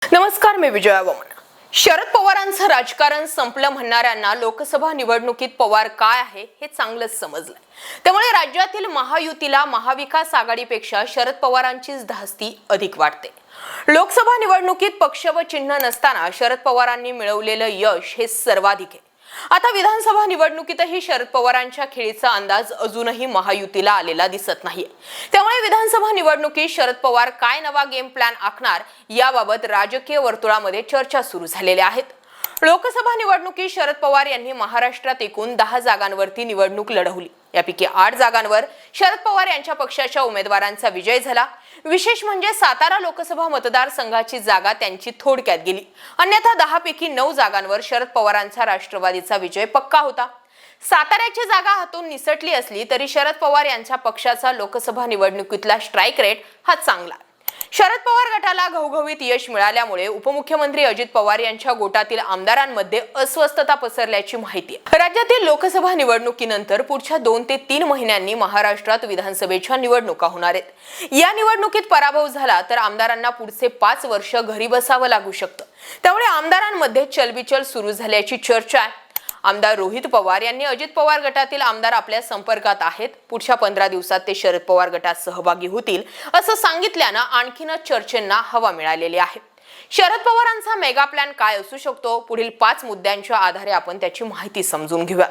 नमस्कार, मी विजया वमन. शरद पवारांचं राजकारण संपलं म्हणणाऱ्यांना लोकसभा निवडणुकीत पवार काय आहे हे चांगलंच समजलंय. त्यामुळे राज्यातील महायुतीला महाविकास आघाडीपेक्षा शरद पवारांचीच धास्ती अधिक वाटते. लोकसभा निवडणुकीत पक्ष व चिन्ह नसताना शरद पवारांनी मिळवलेलं यश हे सर्वाधिक आहे. आता विधानसभा निवडणुकीतही शरद पवारांच्या खेळीचा अंदाज अजूनही महायुतीला आलेला दिसत नाहीये. त्यामुळे विधानसभा निवडणुकीत शरद पवार काय नवा गेम प्लॅन आखणार याबाबत राजकीय वर्तुळामध्ये चर्चा सुरू झालेल्या आहेत. लोकसभा निवडणुकीत शरद पवार यांनी महाराष्ट्रात एकूण 10 जागांवरती निवडणूक लढवली. यापैकी 8 जागांवर शरद पवार यांच्या पक्षाच्या उमेदवारांचा विजय झाला. विशेष म्हणजे सातारा लोकसभा मतदारसंघाची जागा त्यांची थोडक्यात गेली. अन्यथा 10 पैकी 9 जागांवर शरद पवारांचा राष्ट्रवादीचा विजय पक्का होता. साताऱ्याची जागा हातून निसटली असली तरी शरद पवार यांच्या पक्षाचा लोकसभा निवडणुकीतला स्ट्राईक रेट हा चांगला. शरद पवार गटाला घवघवीत यश मिळाल्यामुळे उपमुख्यमंत्री अजित पवार यांच्या गोटातील आमदारांमध्ये अस्वस्थता पसरल्याची माहिती आहे. राज्यातील लोकसभा निवडणुकीनंतर पुढच्या 2 ते 3 महिन्यांनी महाराष्ट्रात विधानसभेच्या निवडणुका होणार आहेत. या निवडणुकीत पराभव झाला तर आमदारांना पुढचे 5 वर्ष घरी बसावं लागू शकतं. त्यामुळे आमदारांमध्ये चलबिचल सुरू झाल्याची चर्चा आहे. आमदार रोहित पवार यांनी अजित पवार गटातील आमदार आपल्या संपर्कात आहेत. पुढच्या 15 दिवसात ते शरद पवार गटात सहभागी होतील असं सांगितल्यानं आणखीनच चर्चेंना हवा मिळालेली आहे. शरद पवारांचा मेगा प्लॅन काय असू शकतो? पुढील 5 मुद्द्यांच्या आधारे आपण त्याची माहिती समजून घेऊया.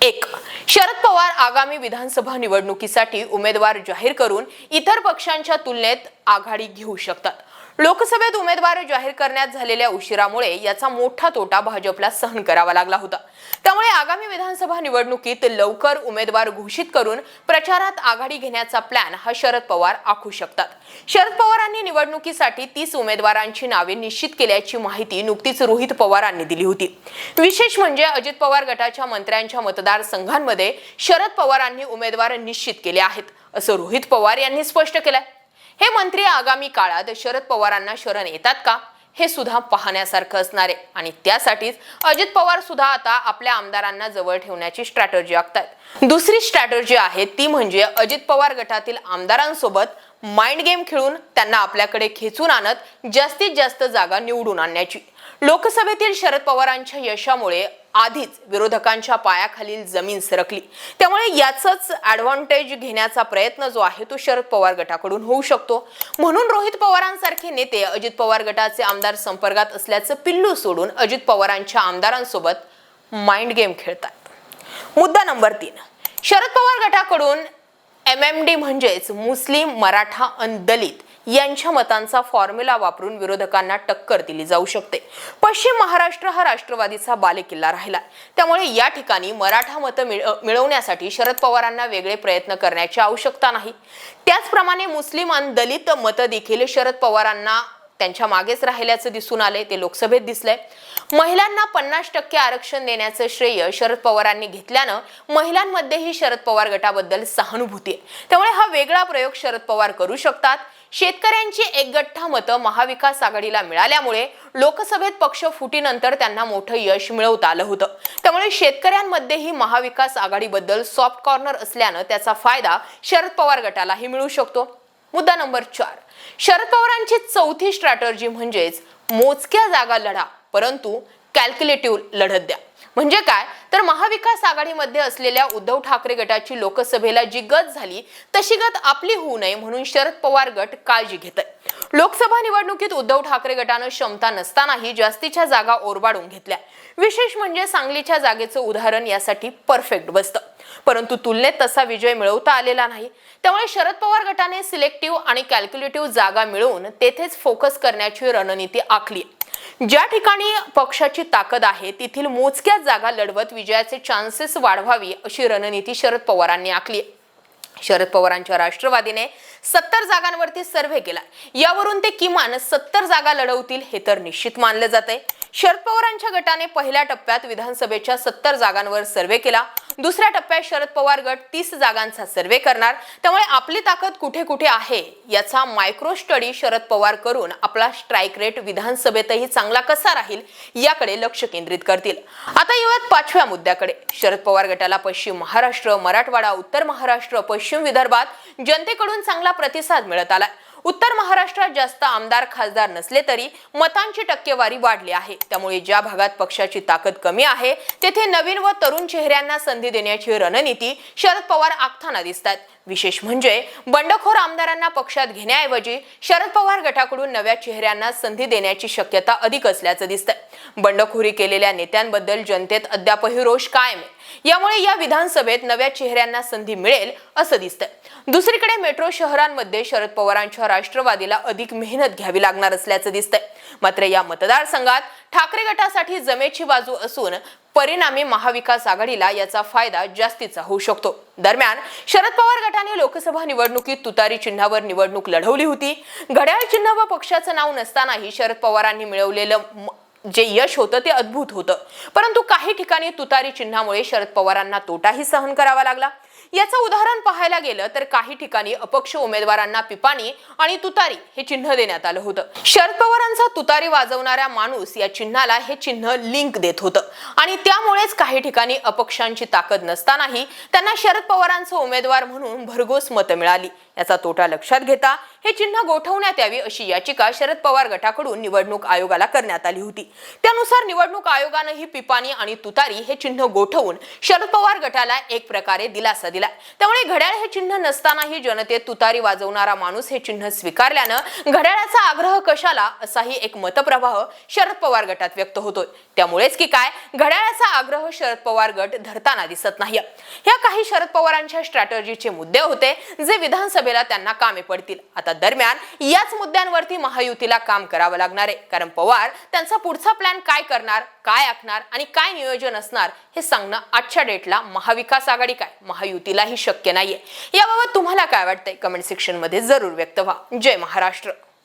1. शरद पवार आगामी विधानसभा निवडणुकीसाठी उमेदवार जाहीर करून इतर पक्षांच्या तुलनेत आघाडी घेऊ शकतात. लोकसभेत उमेदवार जाहीर करण्यात झालेल्या उशिरामुळे याचा मोठा तोटा भाजपला सहन करावा लागला होता. त्यामुळे आगामी विधानसभा निवडणुकीत लवकर उमेदवार घोषित करून प्रचारात आघाडी घेण्याचा प्लॅन हा शरद पवार आखू शकतात. शरद पवारांनी निवडणुकीसाठी 30 उमेदवारांची नावे निश्चित केल्याची माहिती नुकतीच रोहित पवारांनी दिली होती. विशेष म्हणजे अजित पवार गटाच्या मंत्र्यांच्या मतदारसंघांमध्ये शरद पवारांनी उमेदवार निश्चित केले आहेत असं रोहित पवार यांनी स्पष्ट केलंय. हे मंत्री आगामी काळात शरद पवारांना शरण येतात का हे सुद्धा पाहण्यासारखं असणार आहे. आणि त्यासाठीच अजित पवार सुद्धा आता आपल्या आमदारांना जवळ ठेवण्याची स्ट्रॅटेजी आखतात. दुसरी स्ट्रॅटेजी आहे ती म्हणजे अजित पवार गटातील आमदारांसोबत माइंड गेम खेळून त्यांना आपल्याकडे खेचून आणत जास्तीत जास्त जागा निवडून आणण्याची. लोकसभेतील शरद पवारांच्या यशामुळे आधीच विरोधकांच्या पायाखालील जमीन सरकली. त्यामुळे याचंच ऍडव्हान्टेज घेण्याचा प्रयत्न जो आहे तो शरद पवार गटाकडून होऊ शकतो. म्हणून रोहित पवारांसारखे नेते अजित पवार गटाचे आमदार संपर्कात असल्याचं पिल्लू सोडून अजित पवारांच्या आमदारांसोबत माइंड गेम खेळतात. मुद्दा नंबर 3. शरद पवार गटाकडून MMD म्हणजेच मुस्लिम, मराठा आणि दलित यांच्या मतांचा फॉर्म्युला वापरून विरोधकांना टक्कर दिली जाऊ शकते. पश्चिम महाराष्ट्र हा राष्ट्रवादीचा बालेकिल्ला राहिला. त्यामुळे या ठिकाणी मराठा मतं मिळवण्यासाठी शरद पवारांना वेगळे प्रयत्न करण्याची आवश्यकता नाही. त्याचप्रमाणे मुस्लिम आणि दलित मतं देखील शरद पवारांना त्यांच्या मागेच राहिल्याचं दिसून आले. ते लोकसभेत दिसलंय. महिलांना 50% आरक्षण देण्याचं श्रेय शरद पवारांनी घेतल्यानं महिलांमध्येही शरद पवार गटाबद्दल सहानुभूती आहे. त्यामुळे हा वेगळा प्रयोग शरद पवार करू शकतात. शेतकऱ्यांची एकगठ्ठा मतं महाविकास आघाडीला मिळाल्यामुळे लोकसभेत पक्ष फुटीनंतर त्यांना मोठं यश मिळवता आलं होतं. त्यामुळे शेतकऱ्यांमध्येही महाविकास आघाडीबद्दल सॉफ्ट कॉर्नर असल्यानं त्याचा फायदा शरद पवार गटालाही मिळू शकतो. मुद्दा नंबर 4. शरद पवारांची चौथी स्ट्रॅटेजी म्हणजेच मोजक्या जागा लढा परंतु कॅल्क्युलेटिव्ह लढत द्या. म्हणजे काय तर महाविकास आघाडीमध्ये असलेल्या उद्धव ठाकरे गटाची लोकसभेला जी गत झाली तशी गत आपली होऊ नये म्हणून शरद पवार गट काळजी घेत आहे. लोकसभा निवडणुकीत उद्धव ठाकरे गटानं क्षमता नसतानाही जास्तीच्या जागा ओरबाडून घेतल्या. विशेष म्हणजे सांगलीच्या जागेचं उदाहरण यासाठी परफेक्ट बसतं. परंतु तुलनेत तसा विजय मिळवता आलेला नाही. त्यामुळे शरद पवार गटाने सिलेक्टिव्ह आणि कॅल्क्युलेटिव्ह जागा मिळवून तेथेच फोकस करण्याची रणनीती आखली. ज्या ठिकाणी पक्षाची ताकद आहे तेथील मोजक्या जागा लढवत विजयाचे चान्सेस वाढवावी अशी रणनीती शरद पवारांनी आखली. शरद पवारांच्या राष्ट्रवादीने 70 जागांवरती सर्व्हे केला. यावरून ते किमान 70 जागा लढवतील हे तर निश्चित मानलं जातंय. शरद पवारांच्या गटाने पहिल्या टप्प्यात विधानसभेच्या 70 जागांवर सर्व्हे केला. दुसऱ्या टप्प्यात शरद पवार गट 30 जागांचा सर्व्हे करणार. त्यामुळे आपली ताकद कुठे कुठे आहे याचा मायक्रो स्टडी शरद पवार करून आपला स्ट्राईक रेट विधानसभेतही चांगला कसा राहील याकडे लक्ष केंद्रित करतील. आता येऊयात 5व्या मुद्द्याकडे. शरद पवार गटाला पश्चिम महाराष्ट्र, मराठवाडा, उत्तर महाराष्ट्र, पश्चिम विदर्भात जनतेकडून चांगला प्रतिसाद मिळत आलाय. उत्तर महाराष्ट्रात जास्त आमदार खासदार नसले तरी मतांची टक्केवारी वाढली आहे। त्यामुळे ज्या भागात पक्षाची ताकद कमी आहे तेथे नवीन व तरुण चेहऱ्यांना संधी देण्याची रणनीती शरद पवार आखताना दिसतात। विशेष म्हणजे बंडखोर आमदारांना पक्षात घेण्याऐवजी शरद पवार गटाकडून नव्या चेहऱ्यांना संधी देण्याची शक्यता अधिक असल्याचं दिसतंय। बंडखोरी केलेल्या नेत्यांबद्दल जनतेत अद्यापही रोष कायम आहे। यामुळे या विधानसभेत नव्या चेहऱ्यांना संधी मिळेल असं दिसतंय। दुसरीकडे मेट्रो शहरांमध्ये शरद पवारांच्या राष्ट्रवादीला अधिक मेहनत घ्यावी लागणार असल्याचं दिसतंय। मात्र या मतदारसंघात ठाकरे गटासाठी जमेची बाजू असून परिणामी महाविकास आघाडीला याचा फायदा जास्तीचा होऊ शकतो। दरम्यान शरद पवार गटाने लोकसभा निवडणुकीत तुतारी चिन्हावर निवडणूक लढवली होती। घड्याळ चिन्ह व पक्षाचं नाव नसतानाही शरद पवारांनी मिळवलेलं जे यश होतं ते अद्भुत होतं, परंतु काही ठिकाणी तुतारी चिन्हामुळे शरद पवारांना तोटाही सहन करावा लागला। याचं उदाहरण पाहायला गेलं तर काही ठिकाणी अपक्ष उमेदवारांना पिपाणी आणि तुतारी हे चिन्ह देण्यात आलं होतं। शरद पवारांचा तुतारी वाजवणारा माणूस या चिन्हाला हे चिन्ह लिंक देत होतं आणि त्यामुळेच काही ठिकाणी अपक्षांची ताकद नसतानाही त्यांना शरद पवारांचा उमेदवार म्हणून भरघोस मतं मिळाली। याचा तोटा लक्षात घेता हे चिन्ह गोठवण्यात यावी अशी याचिका शरद पवार गटाकडून निवडणूक आयोगाला करण्यात आली होती। त्यानुसार निवडणूक आयोगानेही पिपाणी आणि तुतारी हे चिन्ह गोठवून शरद पवार गटाला एक प्रकारे दिलासा दिला। त्यामुळे घड्याळ हे चिन्ह नसतानाही जनतेत तुतारी वाजवणारा माणूस हे चिन्ह स्वीकारल्यानं घड्याळाचा आग्रह कशाला असाही एक मतप्रवाह शरद पवार गटात व्यक्त होतोय। त्यामुळेच की काय घड्याळाचा आग्रह शरद पवार गट धरताना दिसत नाही। या काही शरद पवारांच्या स्ट्रॅटेजीचे मुद्दे होते जे विधानसभेला त्यांना कामे पडतील। आता दरम्यान याच मुद्द्यांवरती महायुतीला काम करावं लागणार आहे, कारण पवार त्यांचा पुढचा प्लॅन काय करणार, काय आखणार आणि काय नियोजन असणार हे सांगणं आजच्या डेटला महाविकास आघाडी काय महायुतीलाही शक्य नाहीये। याबाबत तुम्हाला काय वाटतंय कमेंट सेक्शन मध्ये जरूर व्यक्त व्हा। जय महाराष्ट्र।